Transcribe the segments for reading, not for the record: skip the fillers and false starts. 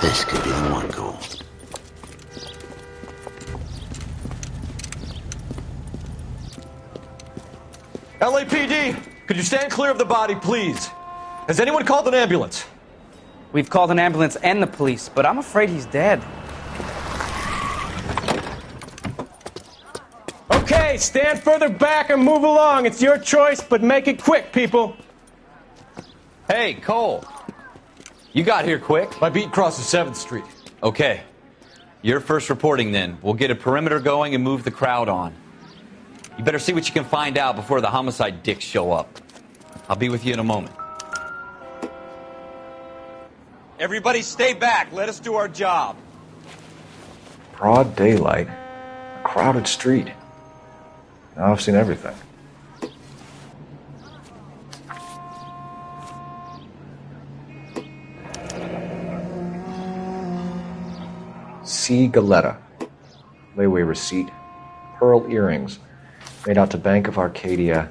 This could be more gold. LAPD, could you stand clear of the body, please? Has anyone called an ambulance? We've called an ambulance and the police, but I'm afraid he's dead. Okay, stand further back and move along. It's your choice, but make it quick, people. Hey, Cole. You got here quick. My beat crosses 7th Street. Okay. You're first reporting then. We'll get a perimeter going and move the crowd on. You better see what you can find out before the homicide dicks show up. I'll be with you in a moment. Everybody stay back. Let us do our job. Broad daylight. A crowded street. Now I've seen everything. C. Galetta. Layaway receipt. Pearl earrings. Made out to Bank of Arcadia.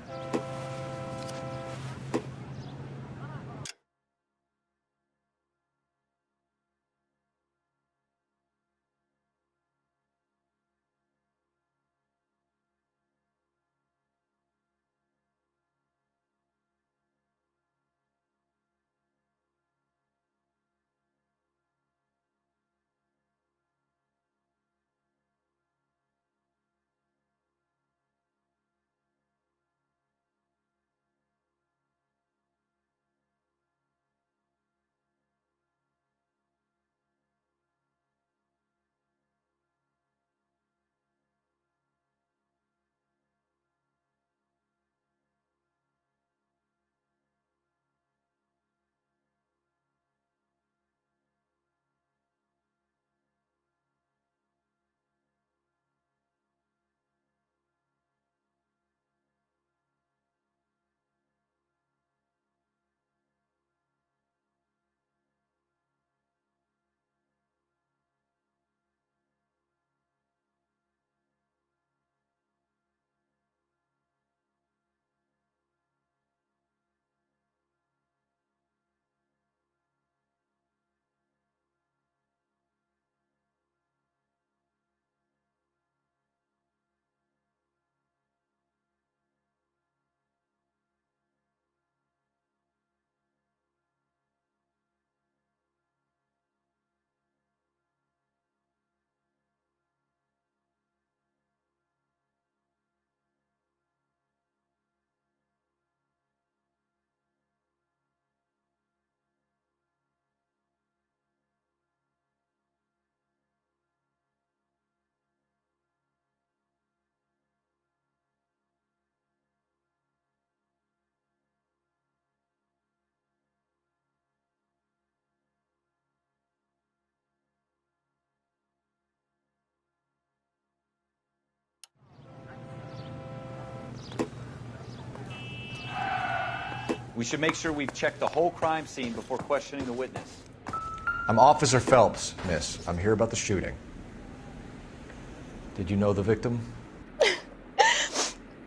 We should make sure we've checked the whole crime scene before questioning the witness. I'm Officer Phelps, miss. I'm here about the shooting. Did you know the victim?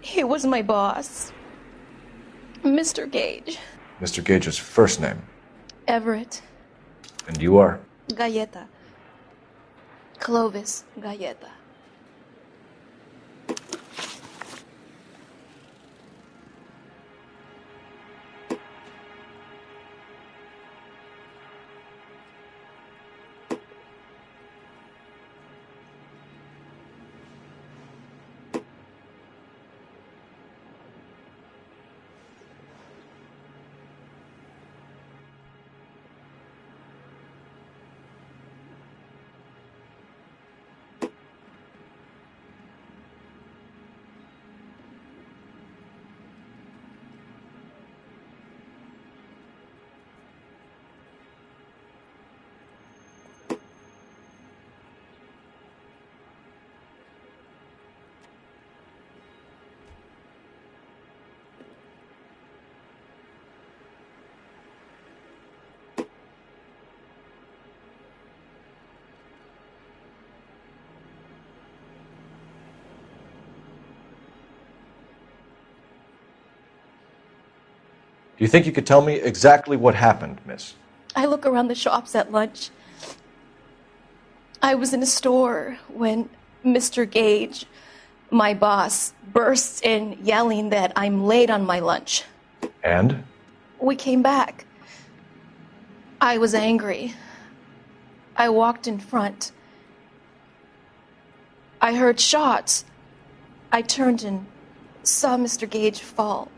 He was my boss. Mr. Gage. Mr. Gage's first name. Everett. And you are? Galleta. Clovis Galleta. Do you think you could tell me exactly what happened, miss? I look around the shops at lunch. I was in a store when Mr. Gage, my boss, bursts in yelling that I'm late on my lunch. And? We came back. I was angry. I walked in front. I heard shots. I turned and saw Mr. Gage fall.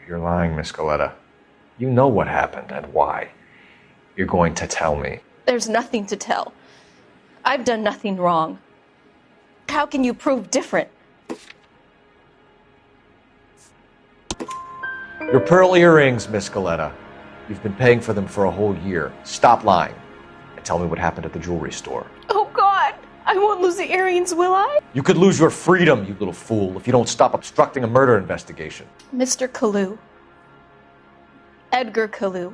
You're lying, Miss Galetta. You know what happened and why. You're going to tell me. There's nothing to tell. I've done nothing wrong. How can you prove different? Your pearl earrings, Miss Galetta. You've been paying for them for a whole year. Stop lying and tell me what happened at the jewelry store. Oh, God! I won't lose the earrings, will I? You could lose your freedom, you little fool, if you don't stop obstructing a murder investigation. Mr. Kalu. Edgar Kalu.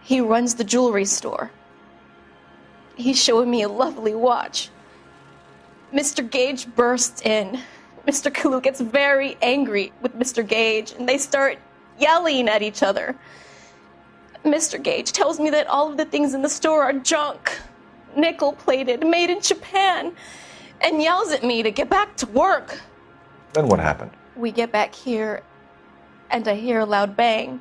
He runs the jewelry store. He's showing me a lovely watch. Mr. Gage bursts in. Mr. Kalu gets very angry with Mr. Gage, and they start yelling at each other. Mr. Gage tells me that all of the things in the store are junk, nickel-plated, made in Japan, and yells at me to get back to work. Then what happened? We get back here, and I hear a loud bang.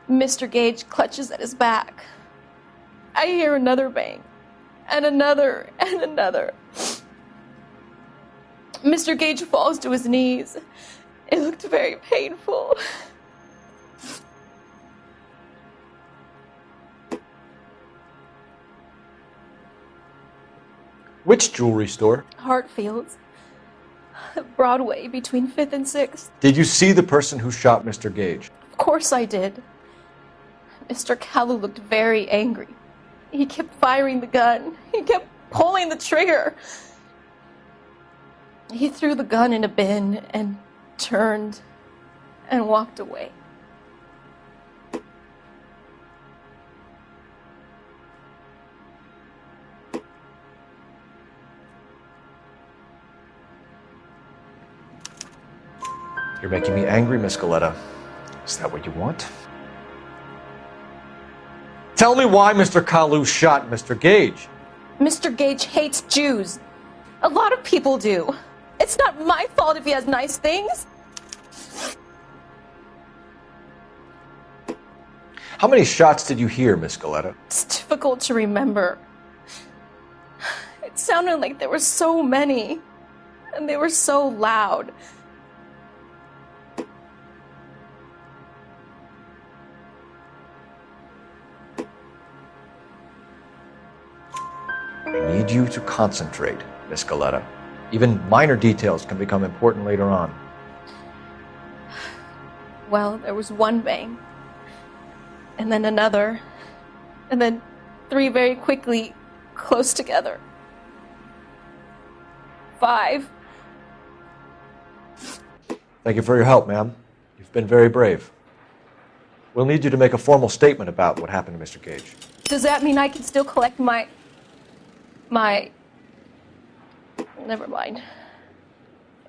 Mr. Gage clutches at his back. I hear another bang, and another, and another. Mr. Gage falls to his knees. It looked very painful. Which jewelry store? Hartfield's. Broadway, between 5th and 6th. Did you see the person who shot Mr. Gage? Of course I did. Mr. Kalu looked very angry. He kept firing the gun. He kept pulling the trigger. He threw the gun in a bin and turned and walked away. You're making me angry, Miss Galetta. Is that what you want? Tell me why Mr. Kalu shot Mr. Gage. Mr. Gage hates Jews. A lot of people do. It's not my fault if he has nice things. How many shots did you hear, Miss Galetta? It's difficult to remember. It sounded like there were so many, and they were so loud. I need you to concentrate, Miss Galetta. Even minor details can become important later on. Well, there was one bang, and then another, and then 3 very quickly, close together. 5. Thank you for your help, ma'am. You've been very brave. We'll need you to make a formal statement about what happened to Mr. Gage. Does that mean I can still collect my... Never mind.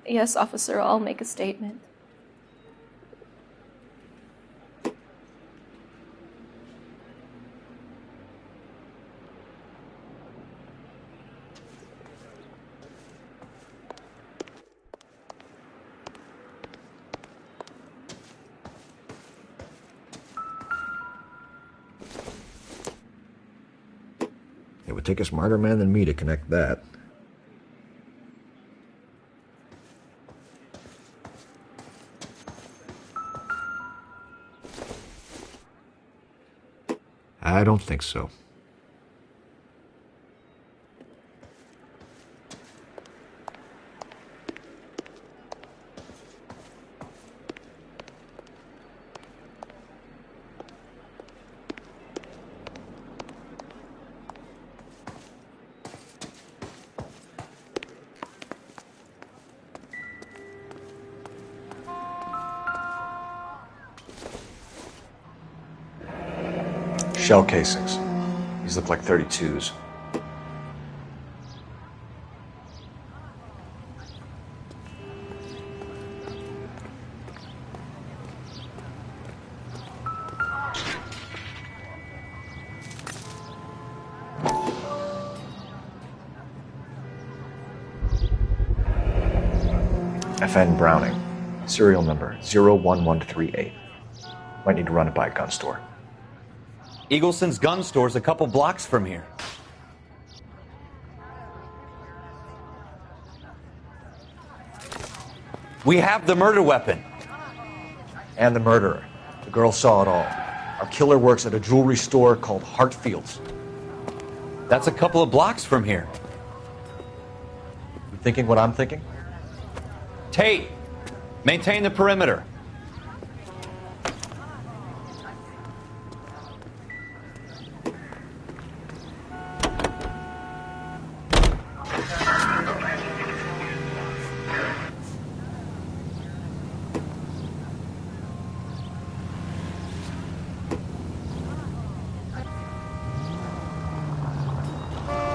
Yes, officer, I'll make a statement. It would take a smarter man than me to connect that. I don't think so. Shell casings. These look like 32s. FN Browning. Serial number 01138. Might need to run it by a gun store. Eagleson's gun store's a couple blocks from here. We have the murder weapon. And the murderer. The girl saw it all. Our killer works at a jewelry store called Hartfield's. That's a couple of blocks from here. You thinking what I'm thinking? Tate, maintain the perimeter.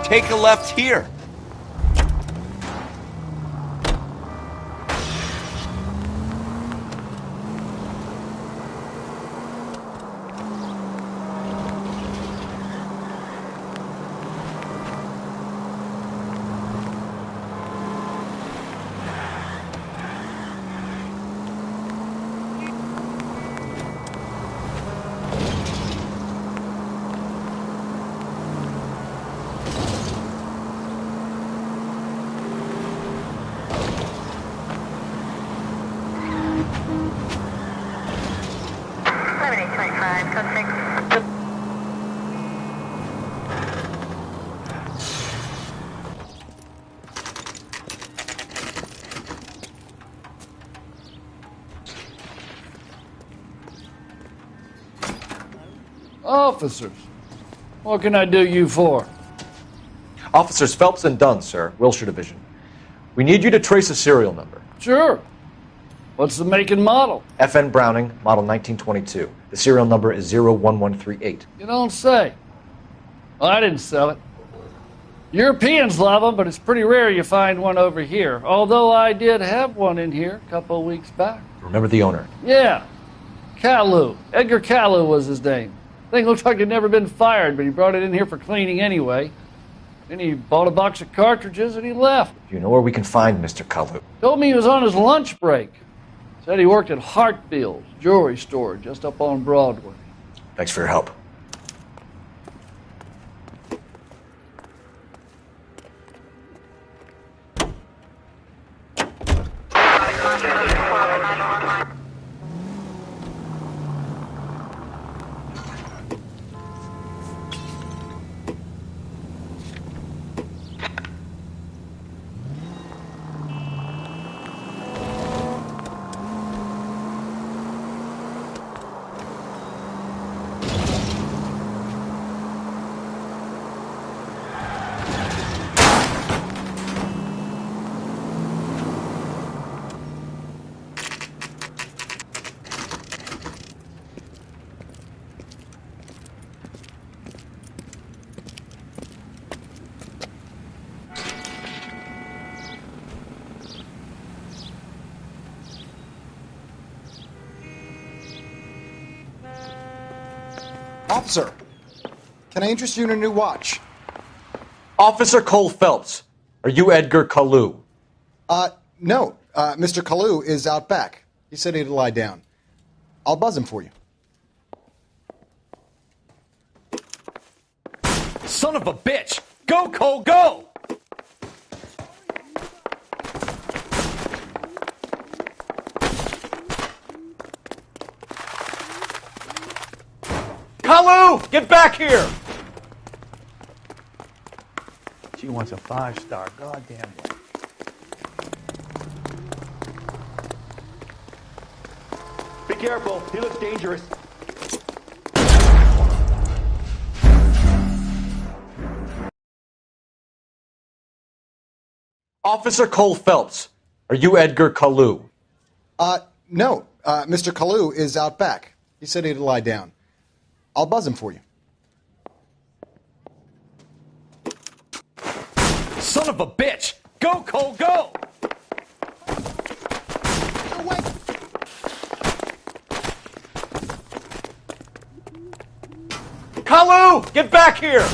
Take a left here. Officers, what can I do you for? Officers Phelps and Dunn, sir. Wilshire Division. We need you to trace a serial number. Sure. What's the make and model? FN Browning, model 1922. The serial number is 01138. You don't say. Well, I didn't sell it. Europeans love them, but it's pretty rare you find one over here. Although I did have one in here a couple of weeks back. Remember the owner? Yeah. Caillou. Edgar Caillou was his name. Thing looks like it'd never been fired, but he brought it in here for cleaning anyway. Then he bought a box of cartridges and he left. Do you know where we can find Mr. Kalu? Told me he was on his lunch break. Said he worked at Hartfield's jewelry store just up on Broadway. Thanks for your help. Officer, can I interest you in a new watch? Officer Cole Phelps, are you Edgar Kalu? No. Mr. Kalu is out back. He said he'd lie down. I'll buzz him for you. Son of a bitch! Go, Cole, go! Kalu, get back here! She wants a 5-star, goddamn it. Be careful, he looks dangerous. Officer Cole Phelps, are you Edgar Kalu? No. Mr. Kalu is out back. He said he'd lie down. I'll buzz him for you. Son of a bitch! Go, Cole, go! Kalu! Get back here!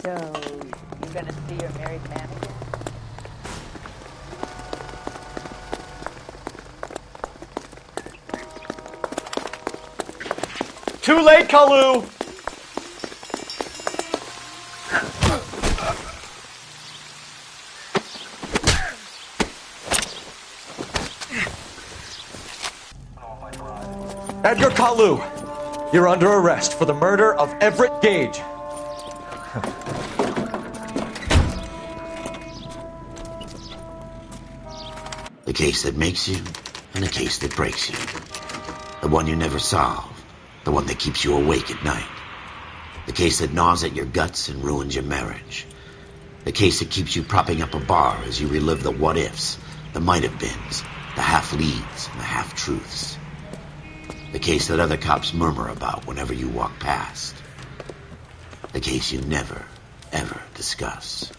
So, you gonna see your married man again? Too late, Kalu! Edgar Kalu, you're under arrest for the murder of Everett Gage. The case that makes you and the case that breaks you. The one you never solve. The one that keeps you awake at night. The case that gnaws at your guts and ruins your marriage. The case that keeps you propping up a bar as you relive the what-ifs, the might-have-beens, the half-leads, and the half-truths. The case that other cops murmur about whenever you walk past. The case you never, ever discuss.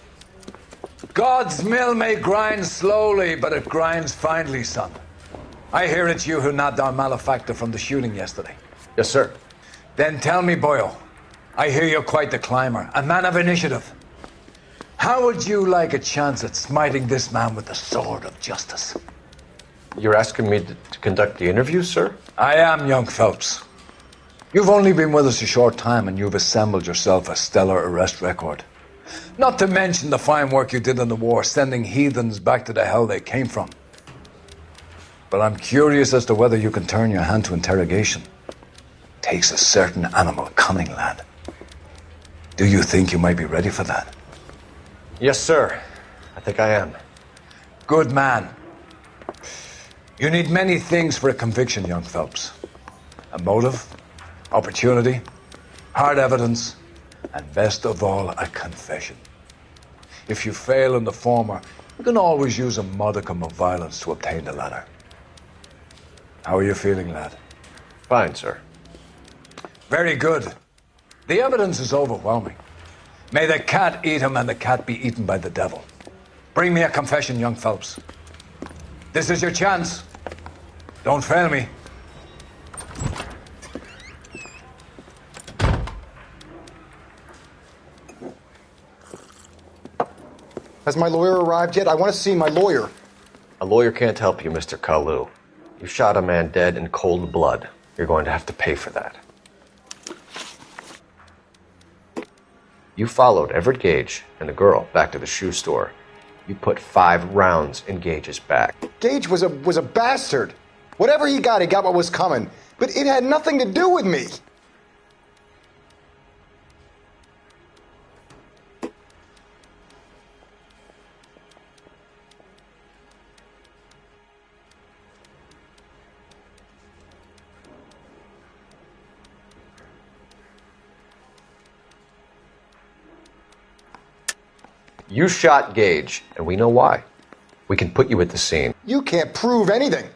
God's mill may grind slowly, but it grinds finely, son. I hear it's you who nabbed our malefactor from the shooting yesterday. Yes, sir. Then tell me, Boyle, I hear you're quite the climber, a man of initiative. How would you like a chance at smiting this man with the sword of justice? You're asking me to conduct the interview, sir? I am, young Phelps. You've only been with us a short time and you've assembled yourself a stellar arrest record. Not to mention the fine work you did in the war, sending heathens back to the hell they came from. But I'm curious as to whether you can turn your hand to interrogation. Takes a certain animal cunning, lad. Do you think you might be ready for that? Yes, sir. I think I am. Good man. You need many things for a conviction, young Phelps. A motive, opportunity, hard evidence, and best of all, a confession. If you fail in the former, you can always use a modicum of violence to obtain the latter. How are you feeling, lad? Fine, sir. Very good. The evidence is overwhelming. May the cat eat him and the cat be eaten by the devil. Bring me a confession, young Phelps. This is your chance. Don't fail me. Has my lawyer arrived yet? I want to see my lawyer. A lawyer can't help you, Mr. Kalu. You shot a man dead in cold blood. You're going to have to pay for that. You followed Everett Gage and the girl back to the shoe store. You put 5 rounds in Gage's back. Gage was a bastard. Whatever he got what was coming. But it had nothing to do with me. You shot Gage, and we know why. We can put you at the scene. You can't prove anything.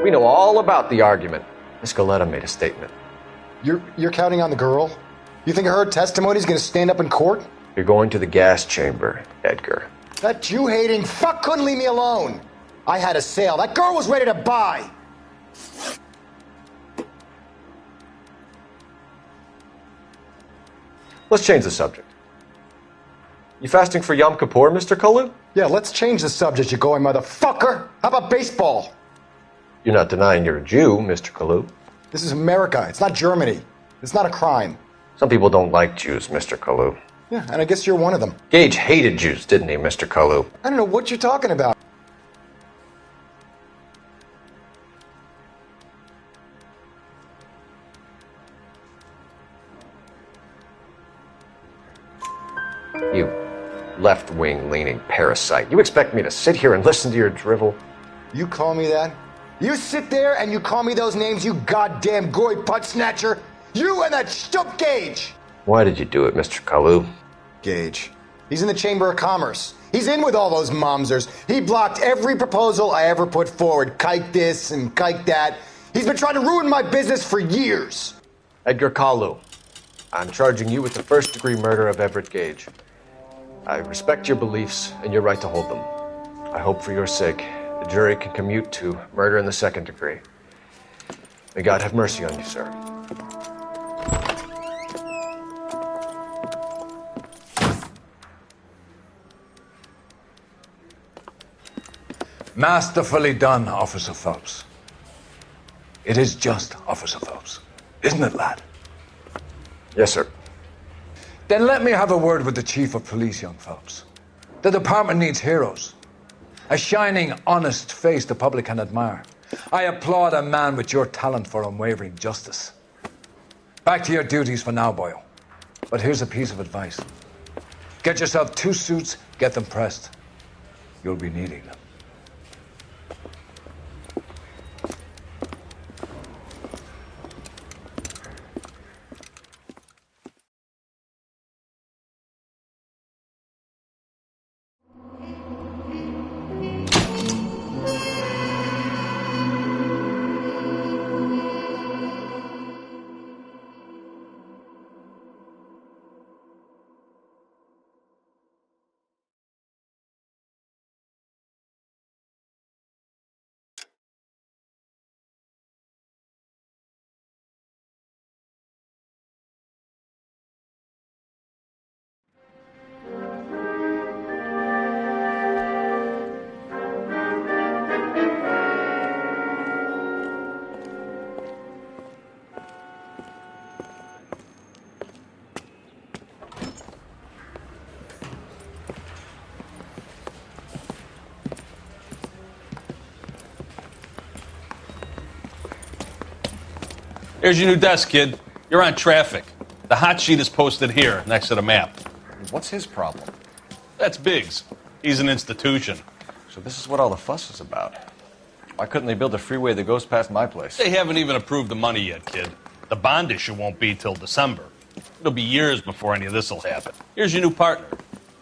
We know all about the argument. Miss Galetta made a statement. You're counting on the girl? You think her testimony is going to stand up in court? You're going to the gas chamber, Edgar. That Jew-hating fuck couldn't leave me alone. I had a sale. That girl was ready to buy. Let's change the subject. You fasting for Yom Kippur, Mr. Kalu? Yeah, let's change the subject, you going motherfucker. How about baseball? You're not denying you're a Jew, Mr. Kalu. This is America. It's not Germany. It's not a crime. Some people don't like Jews, Mr. Kalu. Yeah, and I guess you're one of them. Gage hated Jews, didn't he, Mr. Kalu? I don't know what you're talking about. You left-wing leaning parasite. You expect me to sit here and listen to your drivel? You call me that? You sit there and you call me those names, you goddamn goy putt snatcher? You and that stup Gage! Why did you do it, Mr. Kalu? Gage. He's in the Chamber of Commerce. He's in with all those momsers. He blocked every proposal I ever put forward. Kike this and kike that. He's been trying to ruin my business for years. Edgar Kalu, I'm charging you with the first-degree murder of Everett Gage. I respect your beliefs and your right to hold them. I hope for your sake the jury can commute to murder in the second degree. May God have mercy on you, sir. Masterfully done, Officer Phelps. It is just, Officer Phelps. Isn't it, lad? Yes, sir. Then let me have a word with the Chief of Police, young Phelps. The department needs heroes. A shining, honest face the public can admire. I applaud a man with your talent for unwavering justice. Back to your duties for now, boyo. But here's a piece of advice. Get yourself 2 suits, get them pressed. You'll be needing them. Here's your new desk, kid. You're on traffic. The hot sheet is posted here, next to the map. What's his problem? That's Biggs. He's an institution. So this is what all the fuss is about. Why couldn't they build a freeway that goes past my place? They haven't even approved the money yet, kid. The bond issue won't be till December. It'll be years before any of this will happen. Here's your new partner,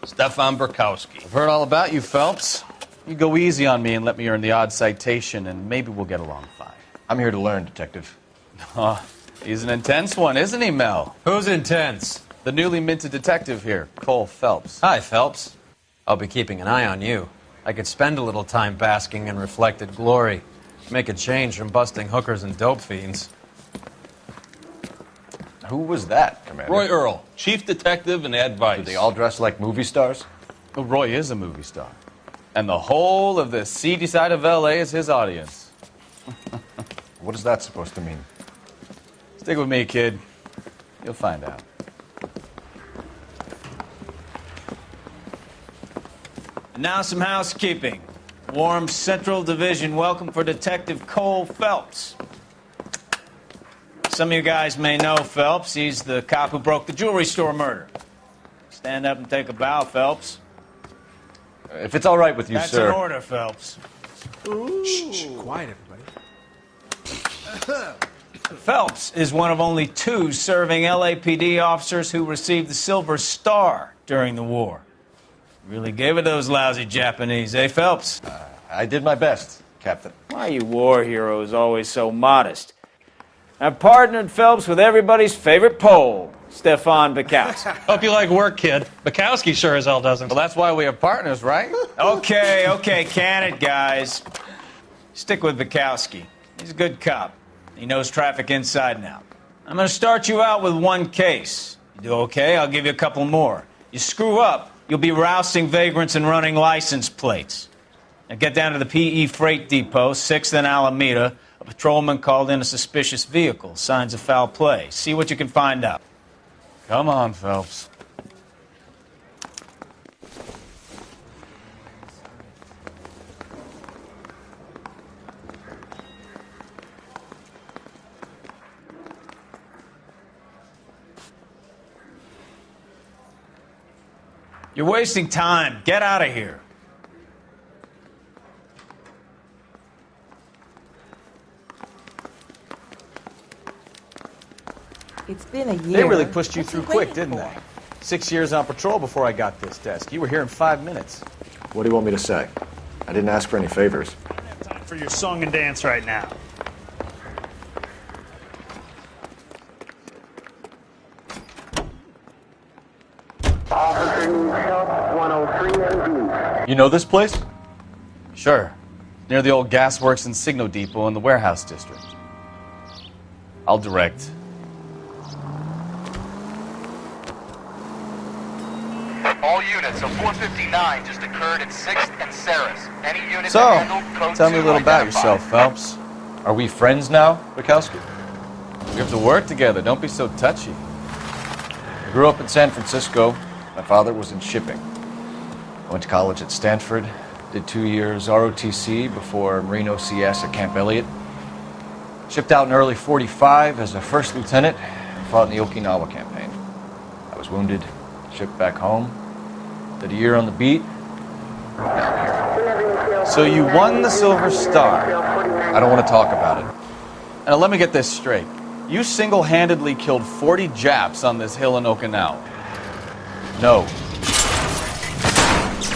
Stefan Burkowski. I've heard all about you, Phelps. You go easy on me and let me earn the odd citation, and maybe we'll get along fine. I'm here to learn, Detective. Oh, he's an intense one, isn't he, Mel? Who's intense? The newly minted detective here, Cole Phelps. Hi, Phelps. I'll be keeping an eye on you. I could spend a little time basking in reflected glory. Make a change from busting hookers and dope fiends. Who was that, Commander? Roy Earl, chief detective and advice. Do they all dress like movie stars? Well, Roy is a movie star. And the whole of the seedy side of L.A. is his audience. What is that supposed to mean? Stick with me, kid. You'll find out. And now some housekeeping. Warm Central Division welcome for Detective Cole Phelps. Some of you guys may know Phelps. He's the cop who broke the jewelry store murder. Stand up and take a bow, Phelps. If it's all right with you, That's sir. That's an order, Phelps. Shh, quiet, everybody. Phelps is one of only 2 serving LAPD officers who received the Silver Star during the war. Really gave it those lousy Japanese, eh, Phelps? I did my best, Captain. Why are you war heroes always so modest? I've partnered Phelps with everybody's favorite Pole, Stefan Burkowski. Hope you like work, kid. Burkowski sure as hell doesn't. Well, that's why we have partners, right? Okay, can it, guys. Stick with Burkowski. He's a good cop. He knows traffic inside and out. I'm going to start you out with 1 case. You do okay, I'll give you a couple more. You screw up, you'll be rousting vagrants and running license plates. Now get down to the PE Freight Depot, 6th and Alameda. A patrolman called in a suspicious vehicle. Signs of foul play. See what you can find out. Come on, Phelps. You're wasting time. Get out of here. It's been a year. They really pushed you through quick, didn't they? 6 years on patrol before I got this desk. You were here in 5 minutes. What do you want me to say? I didn't ask for any favors. I don't have time for your song and dance right now. You know this place? Sure. Near the old gas works and Signal Depot in the warehouse district. I'll direct. All units, a 459 just occurred at 6th and Saris. Any unit So, handled, code tell me a 2 little about identified. yourself, Phelps. Are we friends now, Bukowski? We have to work together. Don't be so touchy. I grew up in San Francisco. My father was in shipping. I went to college at Stanford, did 2 years ROTC before Marine OCS at Camp Elliott. Shipped out in early 45 as a first lieutenant and fought in the Okinawa campaign. I was wounded, shipped back home, did a year on the beat, down here. So you won the Silver Star. I don't want to talk about it. And let me get this straight. You single-handedly killed 40 Japs on this hill in Okinawa. No.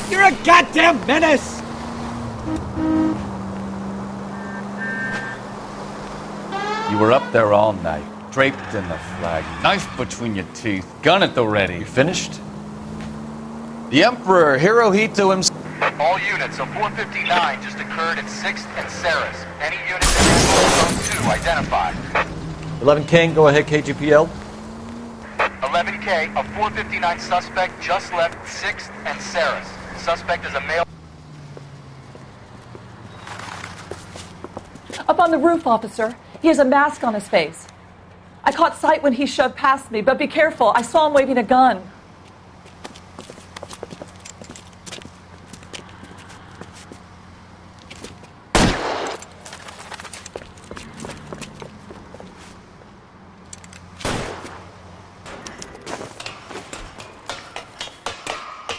You're a goddamn menace! You were up there all night, draped in the flag, knife between your teeth, gun at the ready. You finished? The Emperor Hirohito himself. All units, a 459 just occurred at 6th and Saris. Any unit handled, code 2 identified. 11K, go ahead, KGPL. 11K, a 459 suspect just left 6th and Saris. Suspect is a male. Up on the roof, officer. He has a mask on his face. I caught sight when he shoved past me, but be careful. I saw him waving a gun.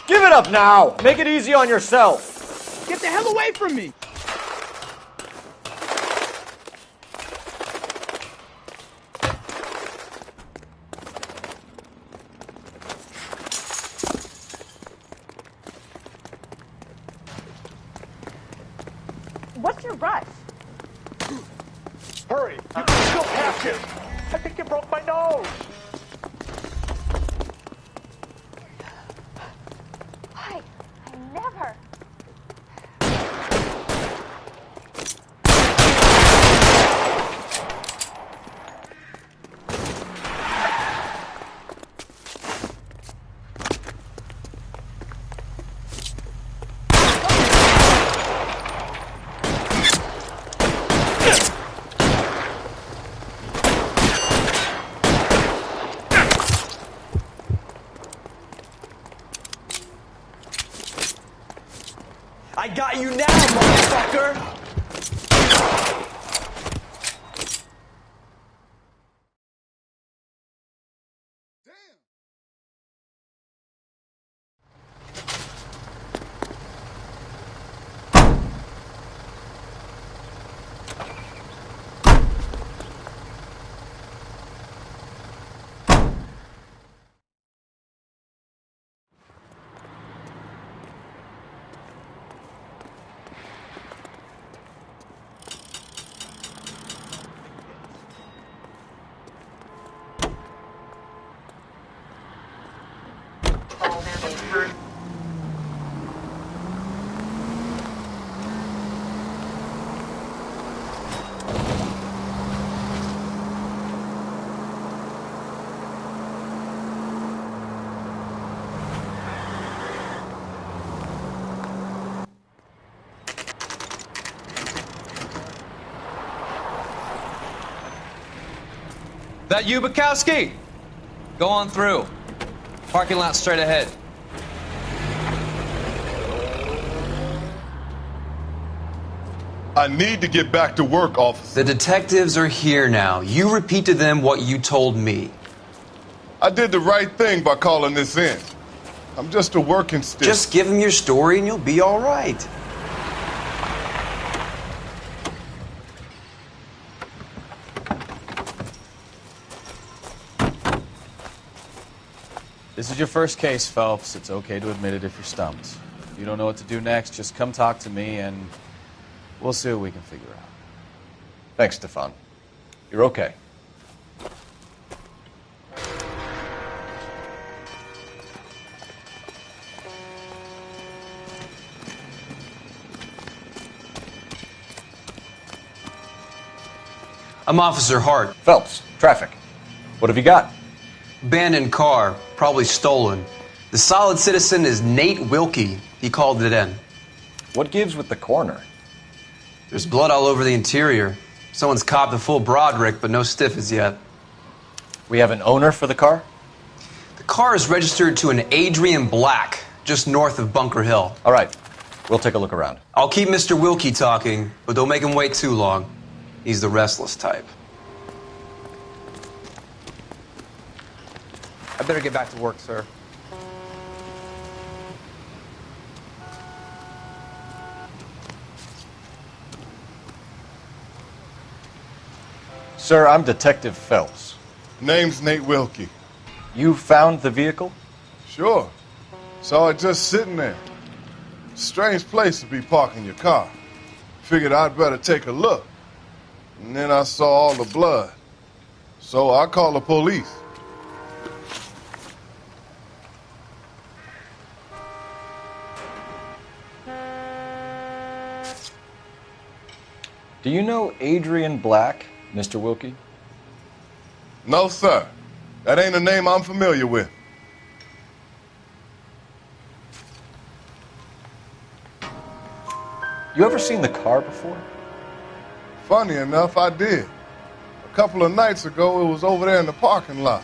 Give it up now! Make it easy on yourself! Get the hell away from me! What's your rush? Hurry! You can still catch him! I think you broke my nose! Why? I never. I got you now, motherfucker! That you, Bukowski? Go on through. Parking lot straight ahead. I need to get back to work, officer. The detectives are here now. You repeat to them what you told me. I did the right thing by calling this in. I'm just a working stick. Just give them your story and you'll be all right. This is your first case, Phelps. It's okay to admit it if you're stumped. If you don't know what to do next, just come talk to me and we'll see what we can figure out. Thanks, Stefan. You're okay. I'm Officer Hart. Phelps, traffic. What have you got? Abandoned car, probably stolen. The solid citizen is Nate Wilkie. He called it in. What gives with the coroner? There's blood all over the interior. Someone's copped a full Broderick, but no stiff as yet. We have an owner for the car? The car is registered to an Adrian Black, just north of Bunker Hill. All right. We'll take a look around. I'll keep Mr. Wilkie talking, but don't make him wait too long. He's the restless type. I better get back to work, sir. Sir, I'm Detective Phelps. Name's Nate Wilkie. You found the vehicle? Sure. Saw it just sitting there. Strange place to be parking your car. Figured I'd better take a look. And then I saw all the blood. So I called the police. Do you know Adrian Black, Mr. Wilkie? No, sir. That ain't a name I'm familiar with. You ever seen the car before? Funny enough, I did. A couple of nights ago, it was over there in the parking lot.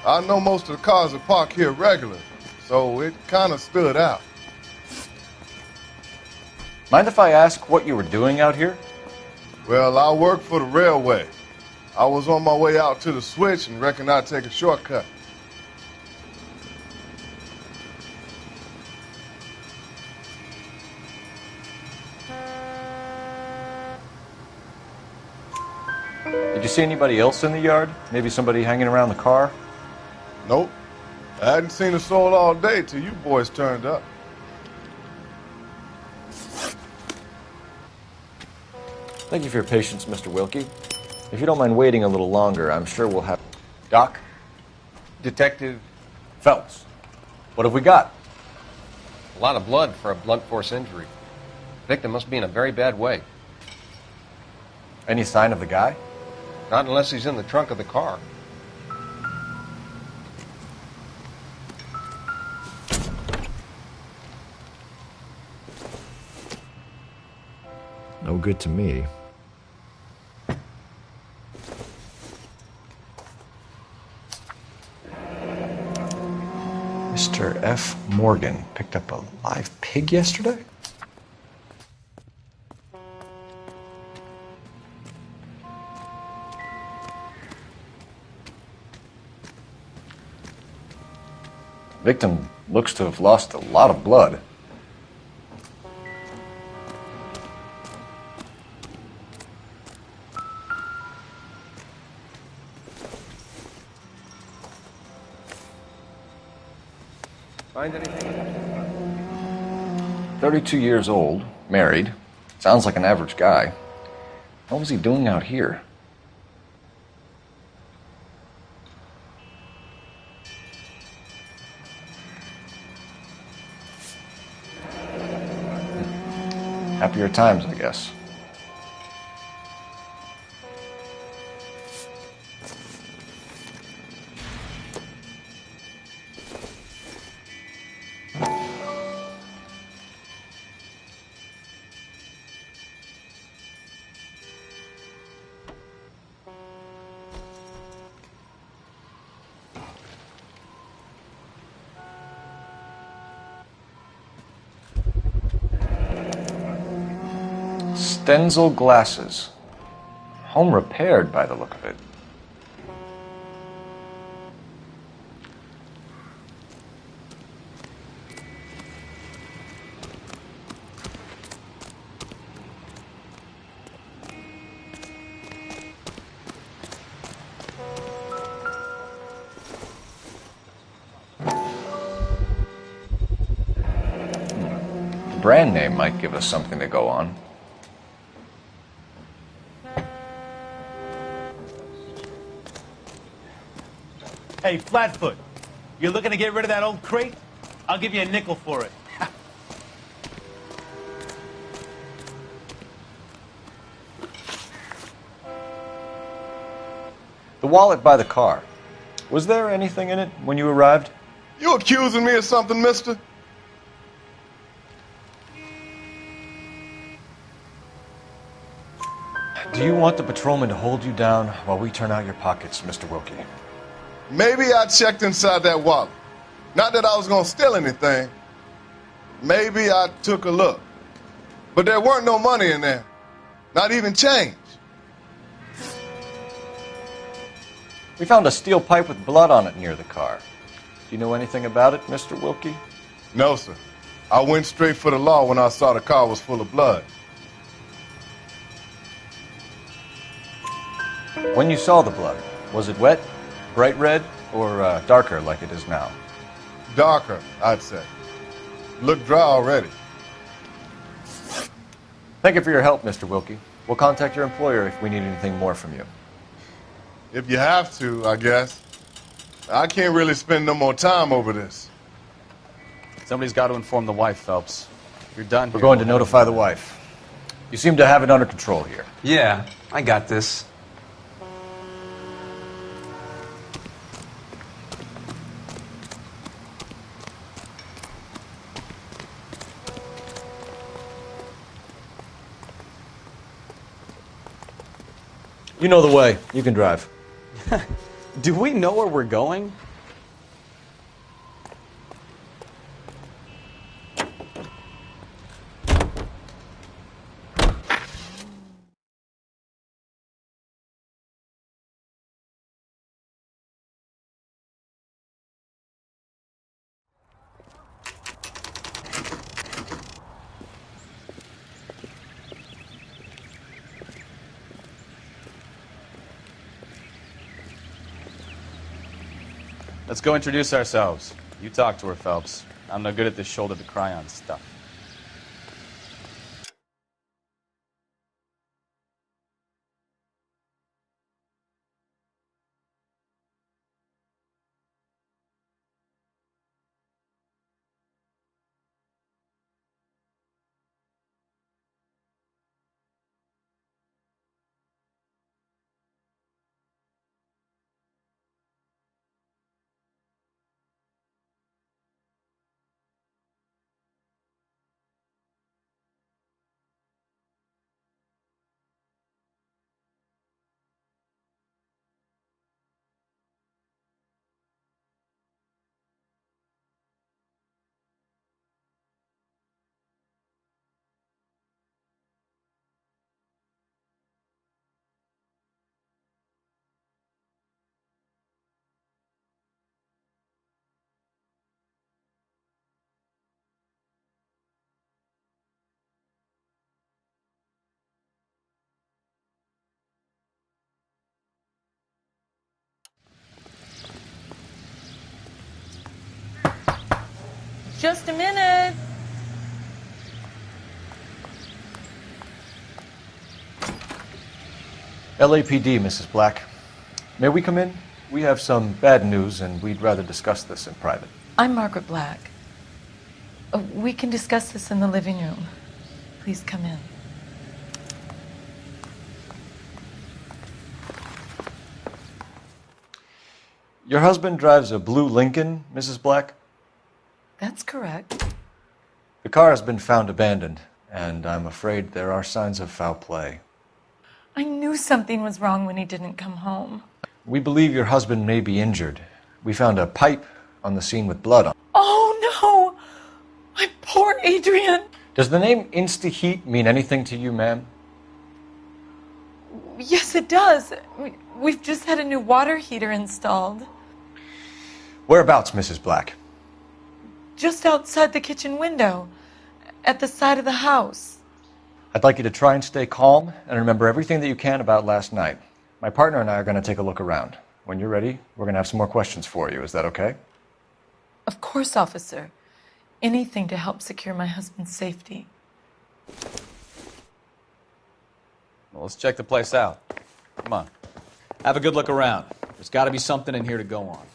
I know most of the cars that park here regularly, so it kind of stood out. Mind if I ask what you were doing out here? Well, I work for the railway. I was on my way out to the switch and reckoned I'd take a shortcut. Did you see anybody else in the yard? Maybe somebody hanging around the car? Nope. I hadn't seen a soul all day till you boys turned up. Thank you for your patience, Mr. Wilkie. If you don't mind waiting a little longer, I'm sure we'll have... Doc? Detective Phelps. What have we got? A lot of blood for a blunt force injury. Victim must be in a very bad way. Any sign of the guy? Not unless he's in the trunk of the car. No good to me. Mr. F. Morgan picked up a live pig yesterday? Victim looks to have lost a lot of blood. Find anything? 32 years old, married. Sounds like an average guy. What was he doing out here? Happier times, I guess. Stenzel glasses. Home repaired by the look of it. brand name might give us something to go on. Hey, Flatfoot, you're looking to get rid of that old crate? I'll give you a nickel for it. The wallet by the car. Was there anything in it when you arrived? You accusing me of something, mister? Do you want the patrolman to hold you down while we turn out your pockets, Mr. Wilkie? Maybe I checked inside that wallet. Not that I was gonna steal anything. Maybe I took a look. But there weren't no money in there. Not even change. We found a steel pipe with blood on it near the car. Do you know anything about it, Mr. Wilkie? No, sir. I went straight for the law when I saw the car was full of blood. When you saw the blood, was it wet, bright red, or darker like it is now? Darker, I'd say. Looked dry already. Thank you for your help, Mr. Wilkie. We'll contact your employer if we need anything more from you. If you have to, I guess. I can't really spend no more time over this. Somebody's got to inform the wife, Phelps. If you're done, we're going to notify the wife. You seem to have it under control here. Yeah, I got this. You know the way. You can drive. Do we know where we're going? Let's go introduce ourselves. You talk to her, Phelps. I'm no good at this shoulder to cry on stuff. Just a minute. LAPD, Mrs. Black. May we come in? We have some bad news, and we'd rather discuss this in private. I'm Margaret Black. We can discuss this in the living room. Please come in. Your husband drives a blue Lincoln, Mrs. Black? That's correct. The car has been found abandoned, and I'm afraid there are signs of foul play. I knew something was wrong when he didn't come home. We believe your husband may be injured. We found a pipe on the scene with blood on it. Oh, no! My poor Adrian! Does the name Insta-Heat mean anything to you, ma'am? Yes, it does. We've just had a new water heater installed. Whereabouts, Mrs. Black? Just outside the kitchen window, at the side of the house. I'd like you to try and stay calm and remember everything that you can about last night. My partner and I are going to take a look around. When you're ready, we're going to have some more questions for you. Is that okay? Of course, officer. Anything to help secure my husband's safety. Well, let's check the place out. Come on. Have a good look around. There's got to be something in here to go on.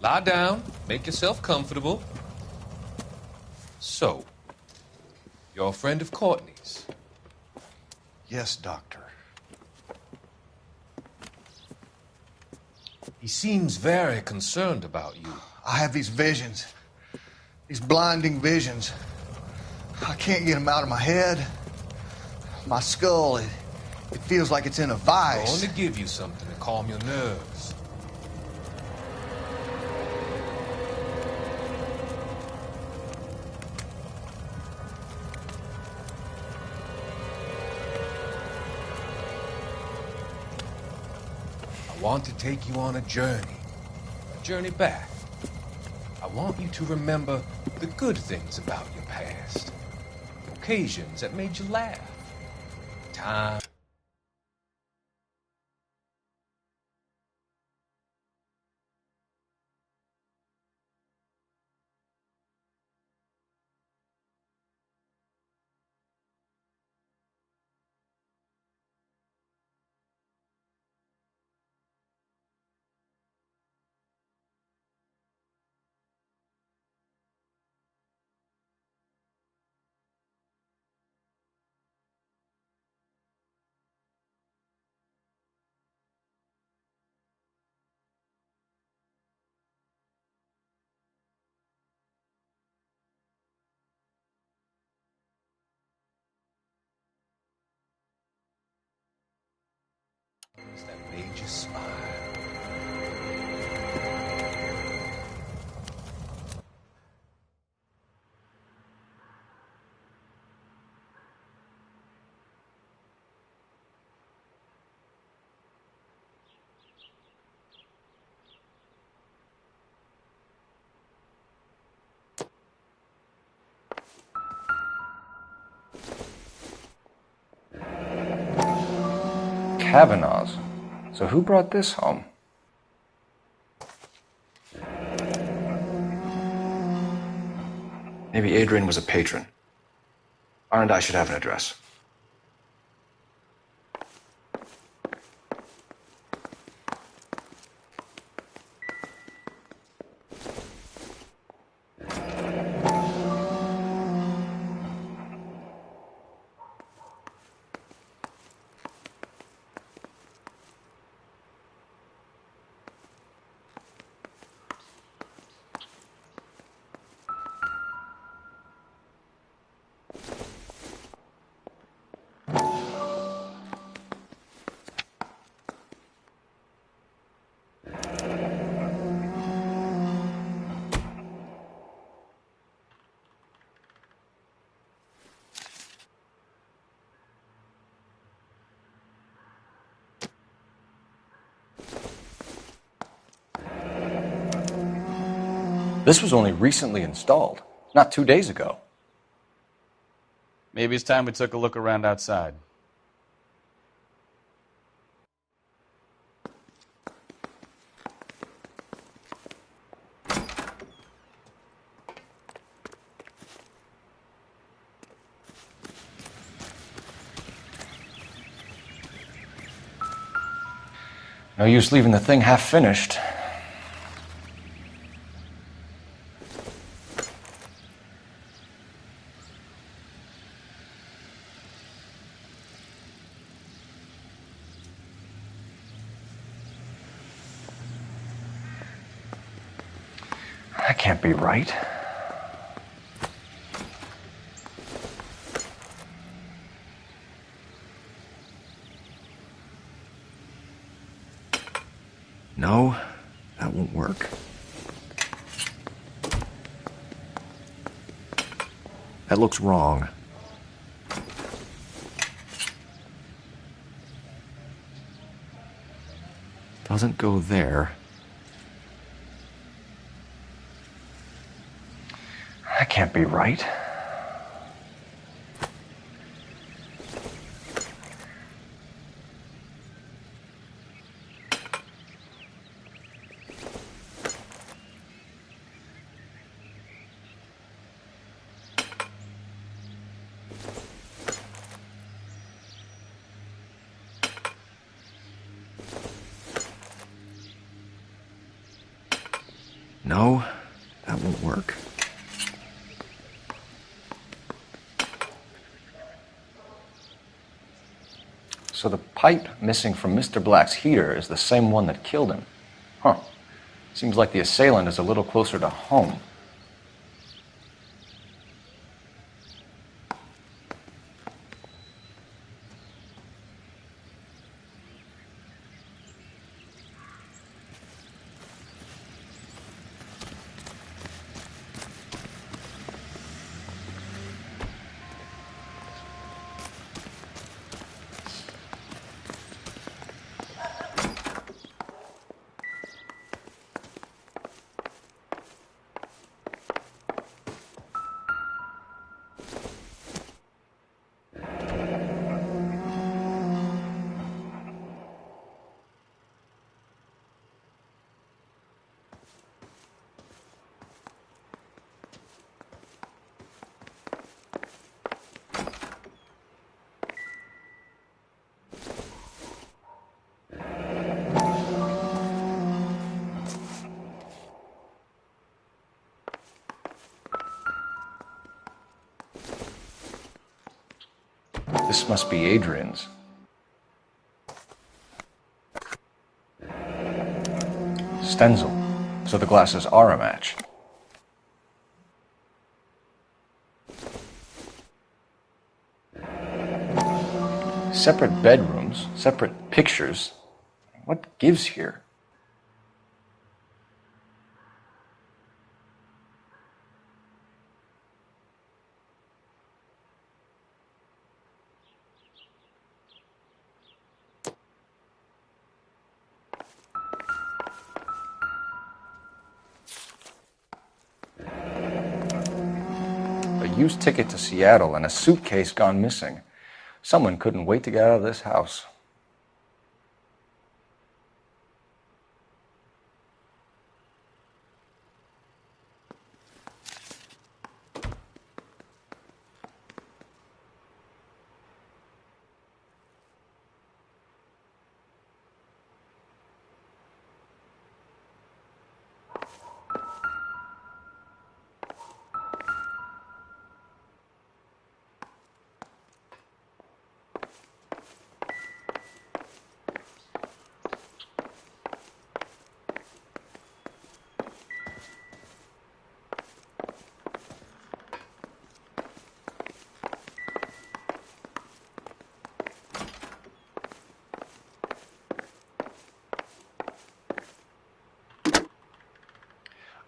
Lie down. Make yourself comfortable. So, you're a friend of Courtney's? Yes, Doctor. He seems very concerned about you. I have these visions. These blinding visions. I can't get them out of my head. My skull, it feels like it's in a I vice. want to give you something to calm your nerves. I want to take you on a journey back. I want you to remember the good things about your past, occasions that made you laugh, time. That made you smile. Kavanaugh's. So who brought this home? Maybe Adrian was a patron. R&I should have an address. This was only recently installed, not 2 days ago. Maybe it's time we took a look around outside. No use leaving the thing half finished. That can't be right. No, that won't work. That looks wrong. Doesn't go there. That can't be right. No, that won't work. So the pipe missing from Mr. Black's heater is the same one that killed him. Huh. Seems like the assailant is a little closer to home. This must be Adrian's. Stenzel. So the glasses are a match. Separate bedrooms, separate pictures. What gives here? A used ticket to Seattle and a suitcase gone missing. Someone couldn't wait to get out of this house.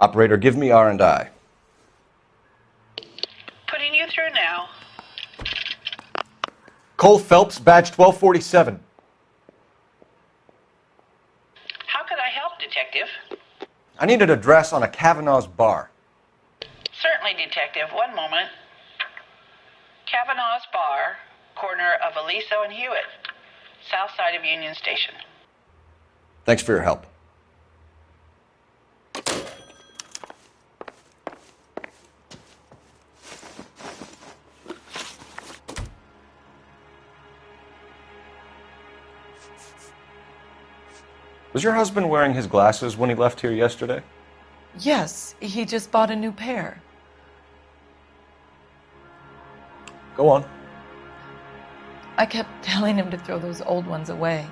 Operator, give me R&I. Putting you through now. Cole Phelps, badge 1247. How could I help, Detective? I need an address on a Kavanaugh's bar. Certainly, Detective. One moment. Kavanaugh's Bar, corner of Aliso and Hewitt, south side of Union Station. Thanks for your help. Was your husband wearing his glasses when he left here yesterday? Yes, he just bought a new pair. Go on. I kept telling him to throw those old ones away.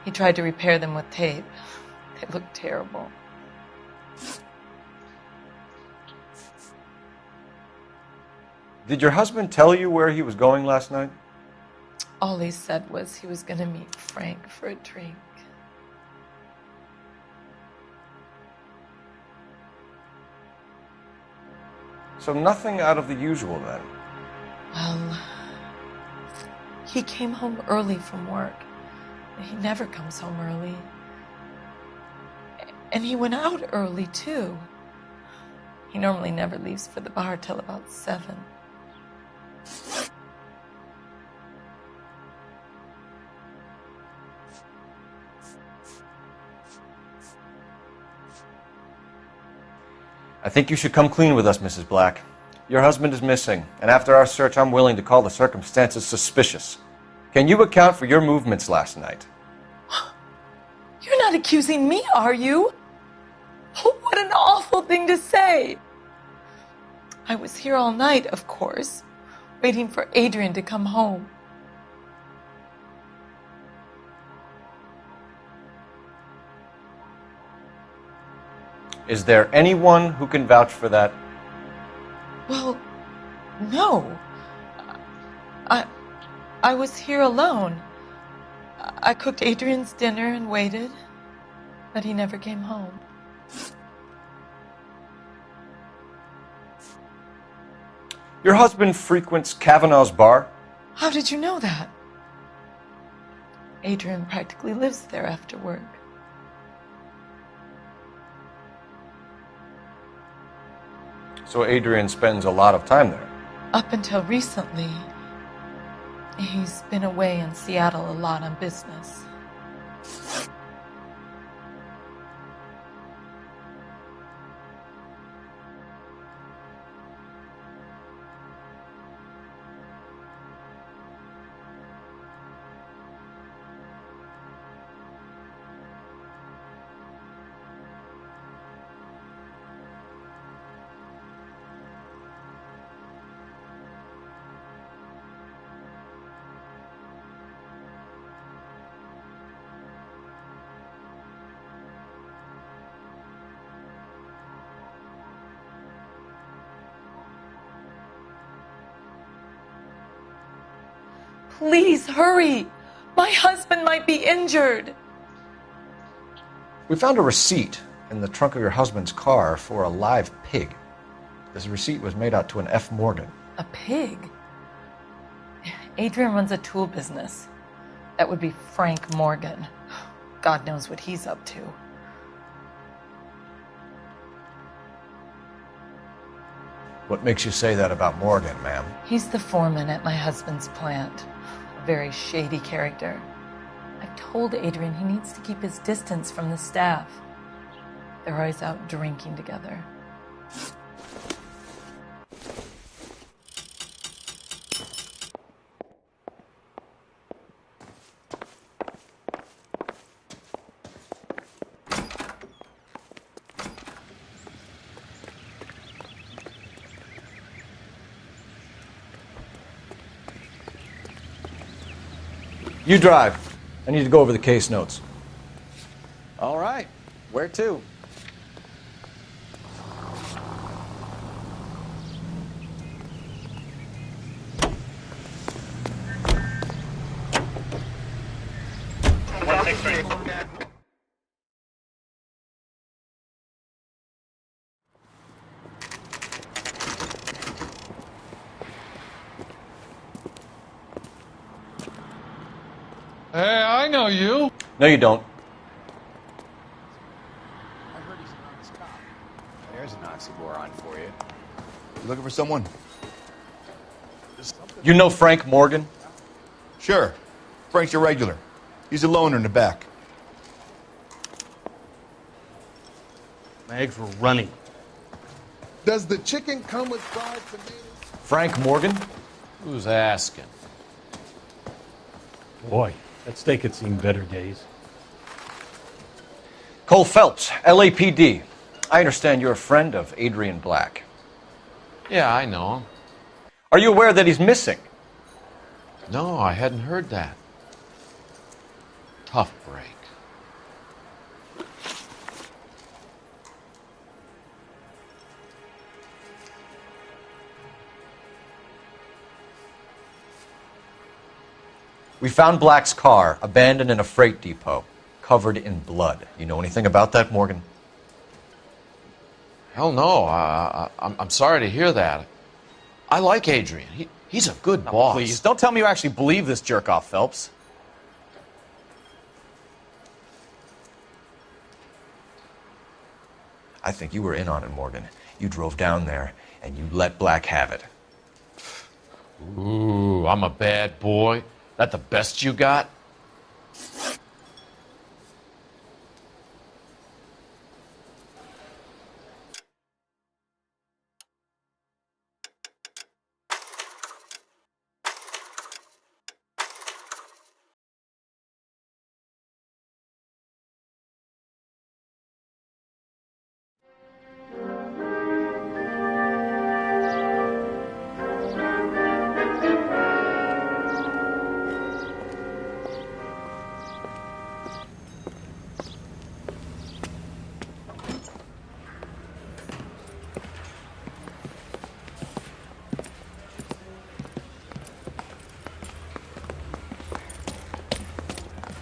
He tried to repair them with tape. They looked terrible. Did your husband tell you where he was going last night? All he said was he was going to meet Frank for a drink. So nothing out of the usual then? Well, he came home early from work. He never comes home early. And he went out early, too. He normally never leaves for the bar till about 7. I think you should come clean with us, Mrs. Black. Your husband is missing, and after our search, I'm willing to call the circumstances suspicious. Can you account for your movements last night? You're not accusing me, are you? Oh, what an awful thing to say. I was here all night, of course, waiting for Adrian to come home. Is there anyone who can vouch for that? Well, no. I was here alone. I cooked Adrian's dinner and waited, but he never came home. Your husband frequents Kavanaugh's bar? How did you know that? Adrian practically lives there after work. So Adrian spends a lot of time there. Up until recently, he's been away in Seattle a lot on business. Please hurry! My husband might be injured. We found a receipt in the trunk of your husband's car for a live pig. This receipt was made out to an F. Morgan. A pig? Adrian runs a tool business. That would be Frank Morgan. God knows what he's up to. What makes you say that about Morgan, ma'am? He's the foreman at my husband's plant. A very shady character. I've told Adrian he needs to keep his distance from the staff. They're always out drinking together. You drive. I need to go over the case notes. All right. Where to? Hey, I know you. No, you don't. There's an oxymoron for you. You looking for someone? You know Frank Morgan? Sure. Frank's your regular. He's a loner in the back. My eggs were running. Does the chicken come with fried tomatoes? Frank Morgan? Who's asking? Boy, that steak had seen better days. Cole Phelps, LAPD. I understand you're a friend of Adrian Black. Yeah, I know him. Are you aware that he's missing? No, I hadn't heard that. Tough break. We found Black's car abandoned in a freight depot, covered in blood. You know anything about that, Morgan? Hell no. I'm sorry to hear that. I like Adrian. He's a good boss. Please, don't tell me you actually believe this jerk-off, Phelps. I think you were in on it, Morgan. You drove down there, and you let Black have it. Ooh, I'm a bad boy. That the best you got?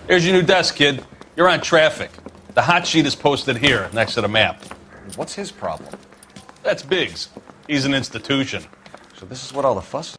Here's your new desk, kid. You're on traffic. The hot sheet is posted here, next to the map. What's his problem? That's Biggs. He's an institution. So this is what all the fuss